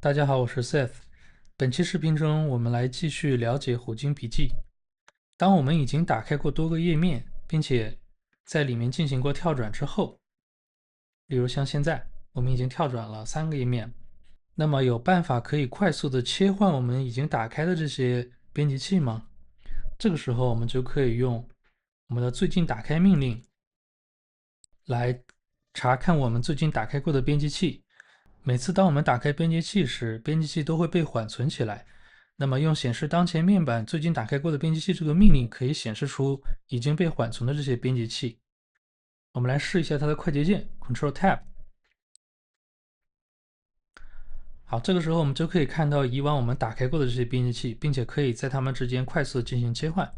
大家好，我是 Seth。本期视频中，我们来继续了解虎鲸笔记。当我们已经打开过多个页面，并且在里面进行过跳转之后，例如像现在，我们已经跳转了3个页面，那么有办法可以快速的切换我们已经打开的这些编辑器吗？这个时候，我们就可以用我们的最近打开命令来查看我们最近打开过的编辑器。每次当我们打开编辑器时，编辑器都会被缓存起来。那么用显示当前面板最近打开过的编辑器这个命令，可以显示出已经被缓存的这些编辑器。我们来试一下它的快捷键 Ctrl Tab。好，这个时候我们就可以看到以往我们打开过的这些编辑器，并且可以在它们之间快速进行切换。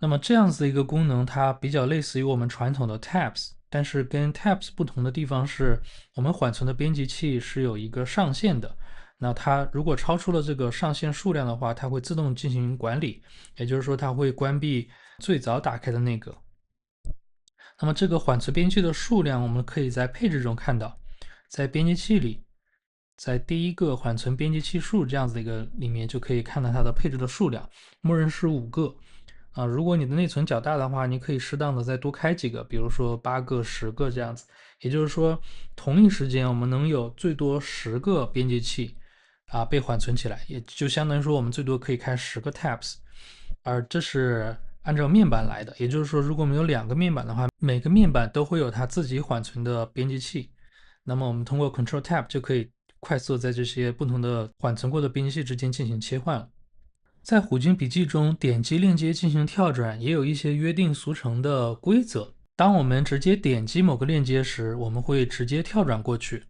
那么这样子的一个功能，它比较类似于我们传统的 Tabs，但是跟 Tabs 不同的地方是，我们缓存的编辑器是有一个上限的。那它如果超出了这个上限数量的话，它会自动进行管理，也就是说，它会关闭最早打开的那个。那么这个缓存编辑器的数量，我们可以在配置中看到，在编辑器里，在第一个缓存编辑器数这样子的一个里面，就可以看到它的配置的数量，默认是5个。如果你的内存较大的话，你可以适当的再多开几个，比如说8个、10个这样子。也就是说，同一时间我们能有最多10个编辑器被缓存起来，也就相当于说我们最多可以开10个 tabs，而这是按照面板来的。也就是说，如果我们有2个面板的话，每个面板都会有它自己缓存的编辑器。那么我们通过 Ctrl Tab 就可以快速在这些不同的缓存过的编辑器之间进行切换了。在虎鲸笔记中，点击链接进行跳转也有一些约定俗成的规则。当我们直接点击某个链接时，我们会直接跳转过去。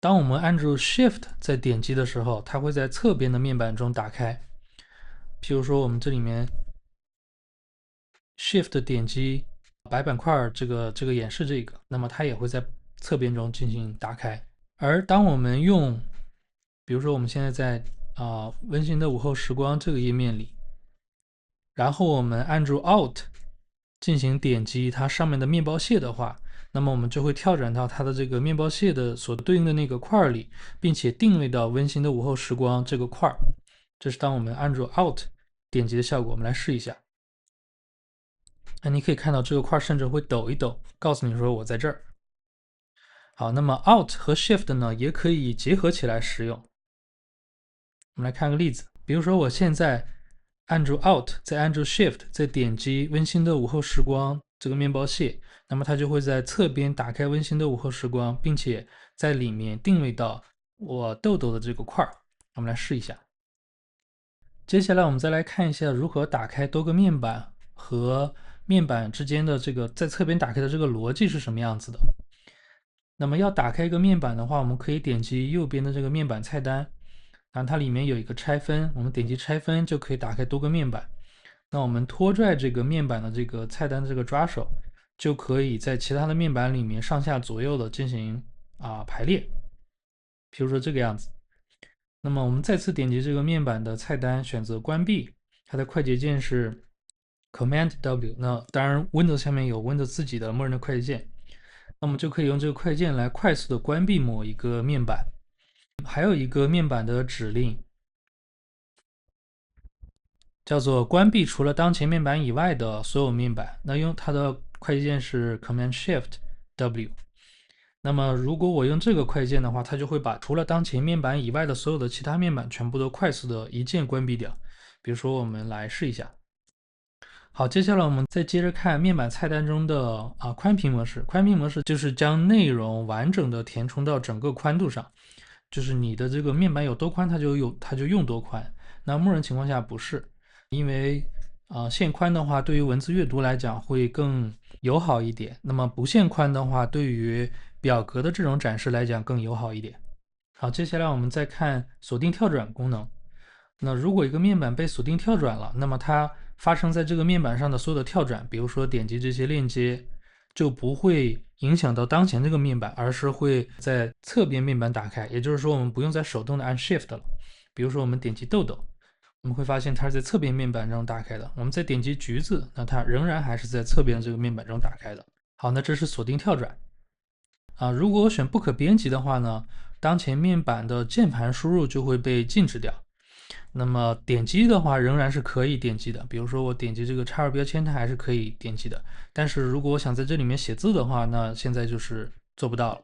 当我们按住 Shift 在点击的时候，它会在侧边的面板中打开。譬如说，我们这里面 Shift 点击白板块这个演示这个，那么它也会在侧边中进行打开。而当我们用，比如说我们现在在温馨的午后时光这个页面里，然后我们按住 Alt 进行点击它上面的面包屑的话，那么我们就会跳转到它的这个面包屑的所对应的那个块里，并且定位到温馨的午后时光这个块。这是当我们按住 Alt 点击的效果。我们来试一下。那你可以看到这个块甚至会抖一抖，告诉你说我在这儿。好，那么 Alt 和 Shift 呢，也可以结合起来使用。我们来看个例子，比如说我现在按住 Alt， 再按住 Shift， 再点击温馨的午后时光这个面包屑，那么它就会在侧边打开温馨的午后时光，并且在里面定位到我豆豆的这个块儿。我们来试一下。接下来我们再来看一下如何打开多个面板和面板之间的这个在侧边打开的这个逻辑是什么样子的。那么要打开一个面板的话，我们可以点击右边的这个面板菜单，然后它里面有一个拆分，我们点击拆分就可以打开多个面板。那我们拖拽这个面板的这个菜单的这个抓手，就可以在其他的面板里面上下左右的进行排列，比如说这个样子。那么我们再次点击这个面板的菜单，选择关闭，它的快捷键是 Command W。那当然 Windows 下面有 Windows 自己的默认的快捷键，那么就可以用这个快捷键来快速的关闭某一个面板。还有一个面板的指令叫做关闭除了当前面板以外的所有面板，那用它的快捷键是 Command Shift W。那么如果我用这个快键的话，它就会把除了当前面板以外的所有的其他面板全部都快速的一键关闭掉。比如说我们来试一下。好，接下来我们再接着看面板菜单中的宽屏模式。宽屏模式就是将内容完整的填充到整个宽度上，就是你的这个面板有多宽，它就用多宽。那默认情况下不是，因为限宽的话，对于文字阅读来讲会更友好一点。那么不限宽的话，对于表格的这种展示来讲更友好一点。好，接下来我们再看锁定跳转功能。那如果一个面板被锁定跳转了，那么它发生在这个面板上的所有的跳转，比如说点击这些链接，就不会影响到当前这个面板，而是会在侧边面板打开。也就是说，我们不用再手动的按 Shift 了。比如说，我们点击豆豆，我们会发现它是在侧边面板中打开的。我们再点击橘子，那它仍然还是在侧边这个面板中打开的。好，那这是锁定跳转啊。如果我选不可编辑的话呢，当前面板的键盘输入就会被禁止掉。那么点击的话仍然是可以点击的，比如说我点击这个插入标签，它还是可以点击的。但是如果我想在这里面写字的话，那现在就是做不到了。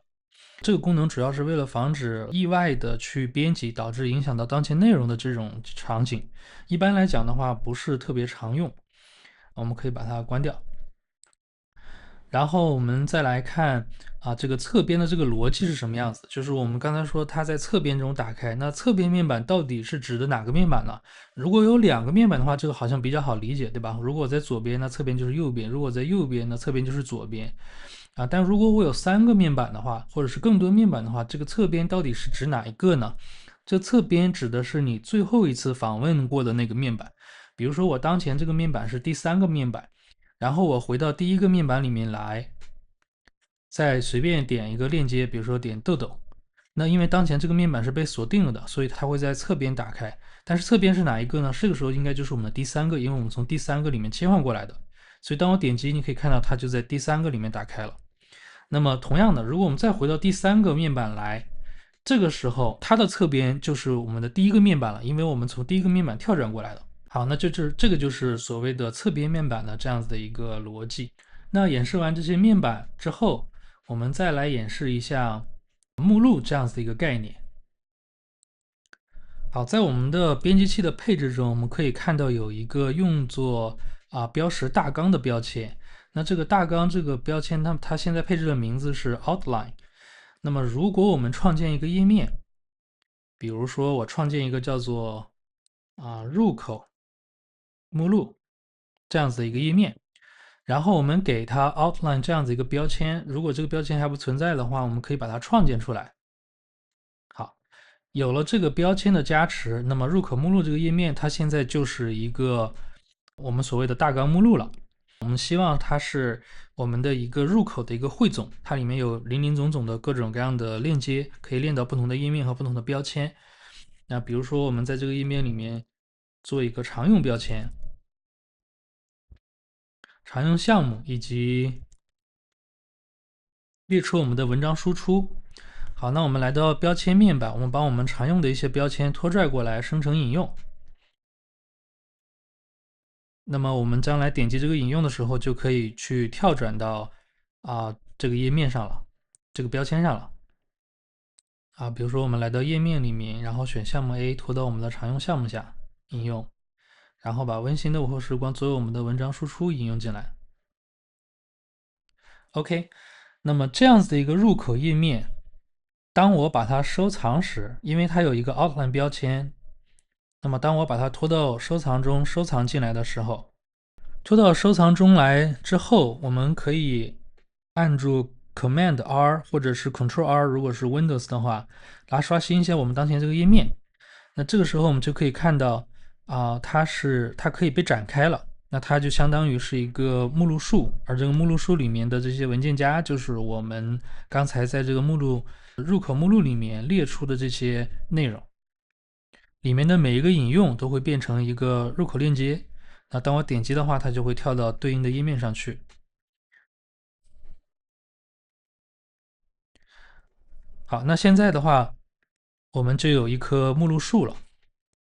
这个功能主要是为了防止意外的去编辑导致影响到当前内容的这种场景。一般来讲的话，不是特别常用，我们可以把它关掉。然后我们再来看这个侧边的这个逻辑是什么样子？就是我们刚才说它在侧边中打开，那侧边面板到底是指的哪个面板呢？如果有两个面板的话，这个好像比较好理解，对吧？如果在左边，那侧边就是右边；如果在右边，那侧边就是左边。但如果我有三个面板的话，或者是更多面板的话，这个侧边到底是指哪一个呢？这侧边指的是你最后一次访问过的那个面板。比如说我当前这个面板是第三个面板。然后我回到第一个面板里面来，再随便点一个链接，比如说点豆豆。那因为当前这个面板是被锁定了的，所以它会在侧边打开。但是侧边是哪一个呢？这个时候应该就是我们的第三个，因为我们从第三个里面切换过来的。所以当我点击，你可以看到它就在第三个里面打开了。那么同样的，如果我们再回到第三个面板来，这个时候它的侧边就是我们的第一个面板了，因为我们从第一个面板跳转过来的。好，那这个就是所谓的侧边面板的这样子的一个逻辑。那演示完这些面板之后，我们再来演示一下目录这样子的一个概念。好，在我们的编辑器的配置中，我们可以看到有一个用作标识大纲的标签。那这个大纲这个标签，它现在配置的名字是 Outline。那么如果我们创建一个页面，比如说我创建一个叫做入口目录这样子的一个页面，然后我们给它 outline 这样子一个标签，如果这个标签还不存在的话，我们可以把它创建出来。好，有了这个标签的加持，那么入口目录这个页面，它现在就是一个我们所谓的大纲目录了。我们希望它是我们的一个入口的一个汇总，它里面有林林总总的各种各样的链接，可以链到不同的页面和不同的标签。那比如说，我们在这个页面里面做一个常用标签、常用项目，以及列出我们的文章输出。好，那我们来到标签面板，我们把我们常用的一些标签拖拽过来，生成引用。那么我们将来点击这个引用的时候，就可以去跳转到这个页面上了，这个标签上了。比如说我们来到页面里面，然后选项目 A 拖到我们的常用项目下引用，然后把温馨的午后时光作为我们的文章输出引用进来。OK，那么这样子的一个入口页面，当我把它收藏时，因为它有一个 outline 标签，那么当我把它拖到收藏中收藏进来的时候，拖到收藏中来之后，我们可以按住 Command R 或者是 Control R，如果是 Windows 的话，来刷新一下我们当前这个页面。那这个时候我们就可以看到它可以被展开了。那它就相当于是一个目录树，而这个目录树里面的这些文件夹，就是我们刚才在这个入口目录里面列出的这些内容。里面的每一个引用都会变成一个入口链接。那当我点击的话，它就会跳到对应的页面上去。好，那现在的话，我们就有一棵目录树了。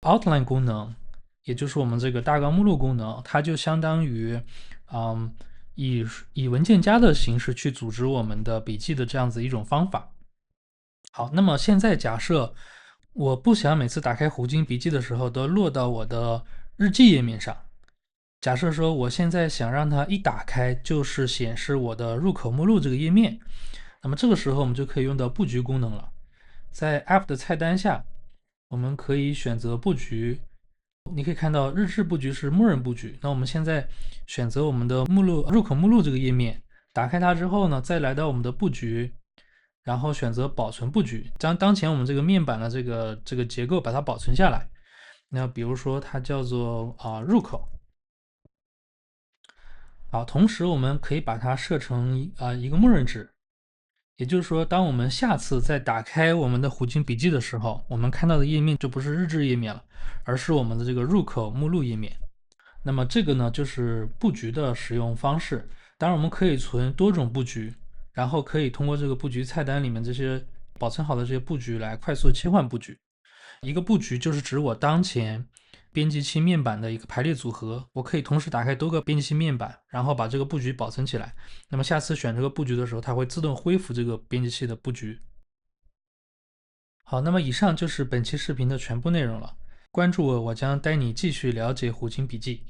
Outline 功能，也就是我们这个大纲目录功能，它就相当于，嗯，以文件夹的形式去组织我们的笔记的这样子一种方法。好，那么现在假设我不想每次打开虎鲸笔记的时候都落到我的日记页面上。假设说我现在想让它一打开就是显示我的入口目录这个页面，那么这个时候我们就可以用到布局功能了。在 App 的菜单下，我们可以选择布局。你可以看到日志布局是默认布局。那我们现在选择我们的入口目录这个页面，打开它之后呢，再来到我们的布局，然后选择保存布局，将当前我们这个面板的这个结构把它保存下来。那比如说它叫做入口。好，同时我们可以把它设成一个默认值。也就是说，当我们下次再打开我们的虎鲸笔记的时候，我们看到的页面就不是日志页面了，而是我们的这个入口目录页面。那么这个呢，就是布局的使用方式。当然，我们可以存多种布局，然后可以通过这个布局菜单里面这些保存好的这些布局来快速切换布局。一个布局就是指我当前编辑器面板的一个排列组合，我可以同时打开多个编辑器面板，然后把这个布局保存起来。那么下次选这个布局的时候，它会自动恢复这个编辑器的布局。好，那么以上就是本期视频的全部内容了。关注我，我将带你继续了解虎鲸笔记。